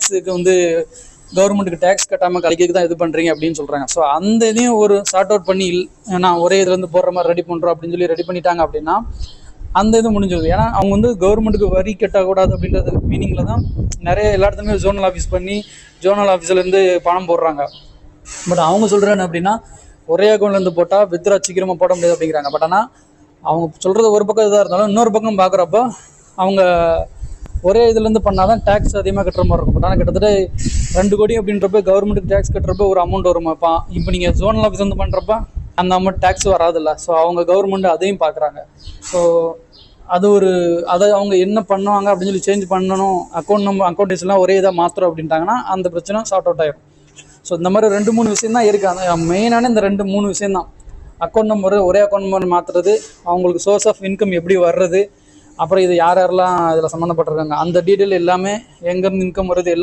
டேக்ஸுக்கு வந்து கவர்மெண்ட்டுக்கு டேக்ஸ் கட்டாமல் கழிக்கிறதுக்கு தான் இது பண்ணுறீங்க அப்படின்னு சொல்கிறாங்க. ஸோ அந்த இதையும் ஒரு சார்ட் அவுட் பண்ணி நான் ஒரே இதில் வந்து போடுற மாதிரி ரெடி பண்ணுறோம் அப்படின்னு சொல்லி ரெடி பண்ணிட்டாங்க அப்படின்னா அந்த இது முடிஞ்சது. ஏன்னா அவங்க வந்து கவர்மெண்ட்டுக்கு வரி கட்டக்கூடாது அப்படின்றது மீனிங்கில் தான் நிறைய எல்லா இடத்துலையுமே ஜோனல் ஆஃபீஸ் பண்ணி ஜோனல் ஆஃபீஸ்லேருந்து பணம் போடுறாங்க. பட் அவங்க சொல்கிறேன்னு அப்படின்னா ஒரே அக்கௌண்ட்லேருந்து போட்டால் வித்ரா சீக்கிரமாக போட முடியாது அப்படிங்கிறாங்க. பட் ஆனால் அவங்க சொல்கிறது ஒரு பக்கம் இதாக இருந்தாலும் இன்னொரு பக்கம் பார்க்குறப்போ அவங்க ஒரே இதுலேருந்து பண்ணால் தான் டேக்ஸ் அதிகமாக கட்டுற மாதிரி இருக்கும். பட் ஆனால் கிட்டத்தட்ட 2 கோடி அப்படின்றப்ப கவர்மெண்ட்டுக்கு டேக்ஸ் கட்டுறப்ப ஒரு அமௌண்ட் வருமாப்பா. இப்போ நீங்கள் ஜோனல் ஆஃபீஸ் வந்து பண்ணுறப்ப அந்த அமௌண்ட் டேக்ஸ் வராதில்ல. ஸோ அவங்க கவர்மெண்ட் அதையும் பார்க்குறாங்க. ஸோ அது ஒரு அதை அவங்க என்ன பண்ணுவாங்க அப்படின்னு சொல்லி சேஞ்ச் பண்ணணும். அக்கௌண்ட் டீஸ்லாம் ஒரே இதாக மாற்றுறோம் அப்படின்ட்டாங்கன்னா அந்த பிரச்சனை சார்ட் அவுட் ஆகிடும். ஸோ இந்த மாதிரி 2-3 விஷயம் தான் இருக்குது. அந்த மெயினான இந்த 2-3 விஷயம் தான். அக்கௌண்ட் நம்பர் ஒரே அக்கௌண்ட் நம்பர் மாற்றுறது, அவங்களுக்கு சோர்ஸ் ஆஃப் இன்கம் எப்படி வர்றது, அப்புறம் இது யாரெல்லாம் இதில் சம்மந்தப்பட்டிருக்காங்க அந்த டீட்டெயில் எல்லாமே எங்கேருந்து இன்கம் வருது எல்லாம்